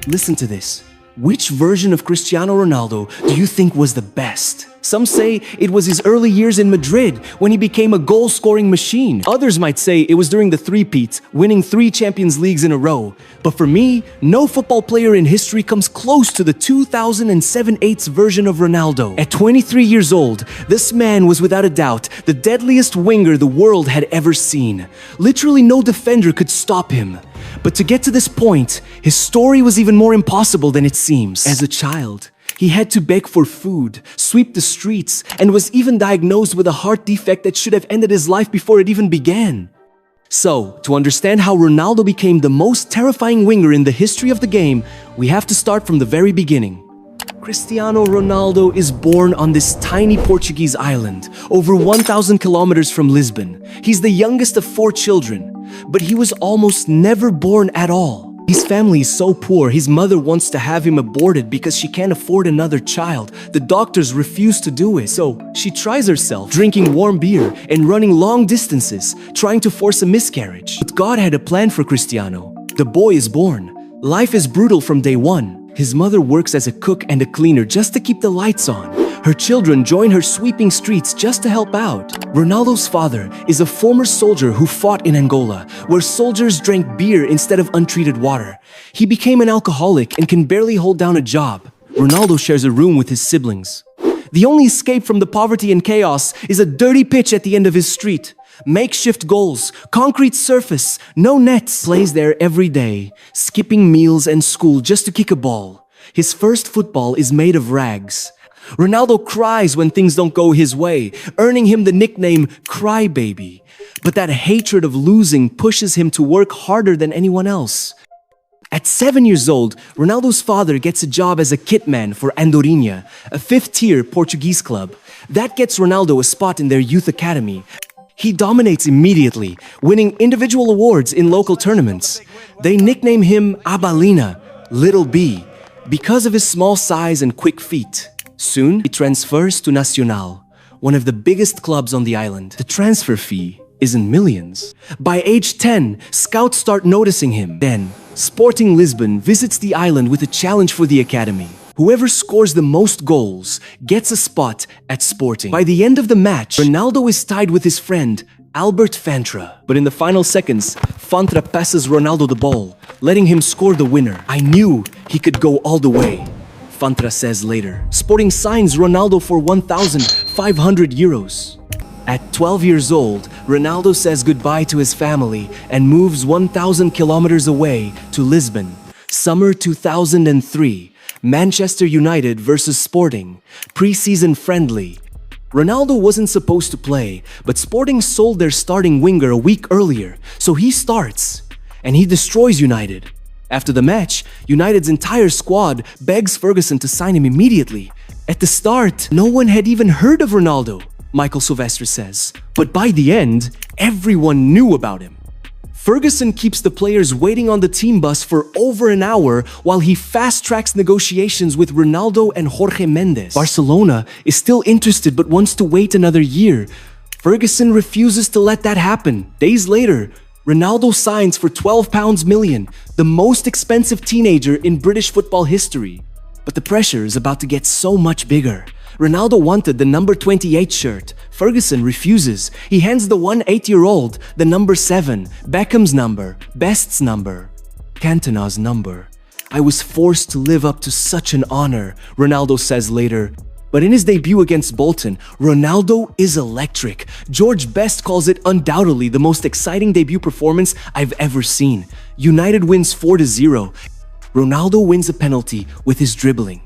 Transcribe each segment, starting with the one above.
Listen to this. Which version of Cristiano Ronaldo do you think was the best? Some say it was his early years in Madrid when he became a goal-scoring machine. Others might say it was during the three-peat, winning 3 Champions Leagues in a row. But for me, no football player in history comes close to the 2007-08 version of Ronaldo. At 23 years old, this man was without a doubt the deadliest winger the world had ever seen. Literally no defender could stop him. But to get to this point, his story was even more impossible than it seems. As a child, he had to beg for food, sweep the streets, and was even diagnosed with a heart defect that should have ended his life before it even began. So, to understand how Ronaldo became the most terrifying winger in the history of the game, we have to start from the very beginning. Cristiano Ronaldo is born on this tiny Portuguese island, over 1,000 kilometers from Lisbon. He's the youngest of 4 children, but he was almost never born at all. His family is so poor, his mother wants to have him aborted because she can't afford another child. The doctors refuse to do it, so she tries herself, drinking warm beer and running long distances, trying to force a miscarriage. But God had a plan for Cristiano. The boy is born. Life is brutal from day one. His mother works as a cook and a cleaner just to keep the lights on. Her children join her sweeping streets just to help out. Ronaldo's father is a former soldier who fought in Angola, where soldiers drank beer instead of untreated water. He became an alcoholic and can barely hold down a job. Ronaldo shares a room with his siblings. The only escape from the poverty and chaos is a dirty pitch at the end of his street. Makeshift goals, concrete surface, no nets. Plays there every day, skipping meals and school just to kick a ball. His first football is made of rags. Ronaldo cries when things don't go his way, earning him the nickname Crybaby. But that hatred of losing pushes him to work harder than anyone else. At 7 years old, Ronaldo's father gets a job as a kitman for Andorinha, a 5th-tier Portuguese club. That gets Ronaldo a spot in their youth academy. He dominates immediately, winning individual awards in local tournaments. They nickname him Abalina, Little B, because of his small size and quick feet. Soon, he transfers to Nacional, one of the biggest clubs on the island. The transfer fee is in millions. By age 10, scouts start noticing him. Then, Sporting Lisbon visits the island with a challenge for the academy. Whoever scores the most goals gets a spot at Sporting. By the end of the match, Ronaldo is tied with his friend, Albert Fantra. But in the final seconds, Fantra passes Ronaldo the ball, letting him score the winner. I knew he could go all the way, Fantra says later. Sporting signs Ronaldo for 1,500 euros. At 12 years old, Ronaldo says goodbye to his family and moves 1,000 kilometers away to Lisbon. Summer 2003, Manchester United versus Sporting, pre-season friendly. Ronaldo wasn't supposed to play, but Sporting sold their starting winger a week earlier, so he starts. And he destroys United. After the match, United's entire squad begs Ferguson to sign him immediately. At the start, no one had even heard of Ronaldo, Michael Sylvester says. But by the end, everyone knew about him. Ferguson keeps the players waiting on the team bus for over an hour while he fast-tracks negotiations with Ronaldo and Jorge Mendes. Barcelona is still interested but wants to wait another year. Ferguson refuses to let that happen. Days later, Ronaldo signs for £12 million, the most expensive teenager in British football history. But the pressure is about to get so much bigger. Ronaldo wanted the number 28 shirt. Ferguson refuses. He hands the 8-year-old the number 7, Beckham's number, Best's number, Cantona's number. I was forced to live up to such an honor, Ronaldo says later. But in his debut against Bolton, Ronaldo is electric. George Best calls it undoubtedly the most exciting debut performance I've ever seen. United wins 4-0. Ronaldo wins a penalty with his dribbling.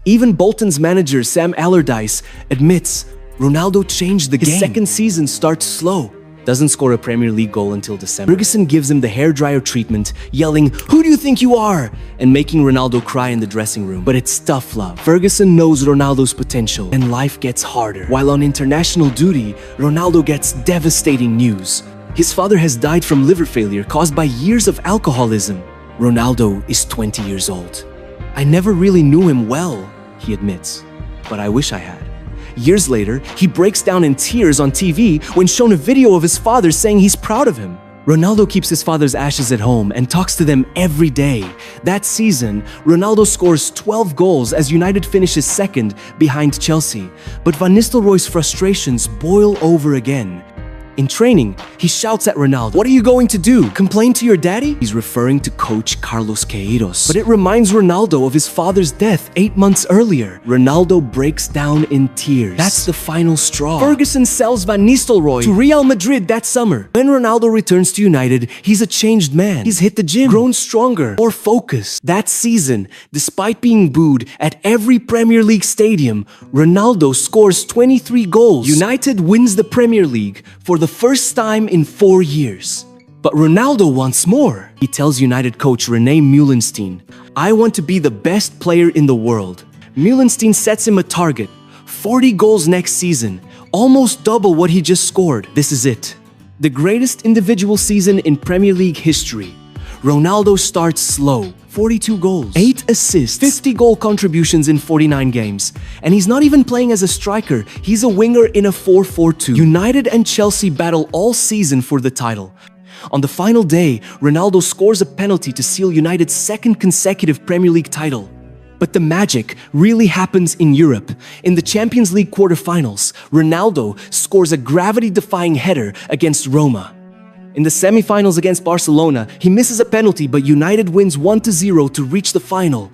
Even Bolton's manager Sam Allardyce admits Ronaldo changed the game. His second season starts slow. Doesn't score a Premier League goal until December. Ferguson gives him the hairdryer treatment, yelling, "Who do you think you are?" and making Ronaldo cry in the dressing room. But it's tough love. Ferguson knows Ronaldo's potential, and life gets harder. While on international duty, Ronaldo gets devastating news. His father has died from liver failure caused by years of alcoholism. Ronaldo is 20 years old. I never really knew him well, he admits, but I wish I had. Years later, he breaks down in tears on TV when shown a video of his father saying he's proud of him. Ronaldo keeps his father's ashes at home and talks to them every day. That season, Ronaldo scores 12 goals as United finishes second behind Chelsea. But Van Nistelrooy's frustrations boil over again. In training, he shouts at Ronaldo, "What are you going to do? Complain to your daddy?" He's referring to coach Carlos Queiroz. But it reminds Ronaldo of his father's death 8 months earlier. Ronaldo breaks down in tears. That's the final straw. Ferguson sells Van Nistelrooy to Real Madrid that summer. When Ronaldo returns to United, he's a changed man. He's hit the gym, grown stronger, more focused. That season, despite being booed at every Premier League stadium, Ronaldo scores 23 goals. United wins the Premier League for the first time in 4 years. But Ronaldo wants more. He tells United coach Rene Meulenstein, "I want to be the best player in the world." Meulenstein sets him a target, 40 goals next season, almost double what he just scored. This is it. The greatest individual season in Premier League history. Ronaldo starts slow. 42 goals, 8 assists, 50 goal contributions in 49 games. And he's not even playing as a striker, he's a winger in a 4-4-2. United and Chelsea battle all season for the title. On the final day, Ronaldo scores a penalty to seal United's second consecutive Premier League title. But the magic really happens in Europe. In the Champions League quarterfinals, Ronaldo scores a gravity-defying header against Roma. In the semi-finals against Barcelona, he misses a penalty, but United wins 1-0 to reach the final.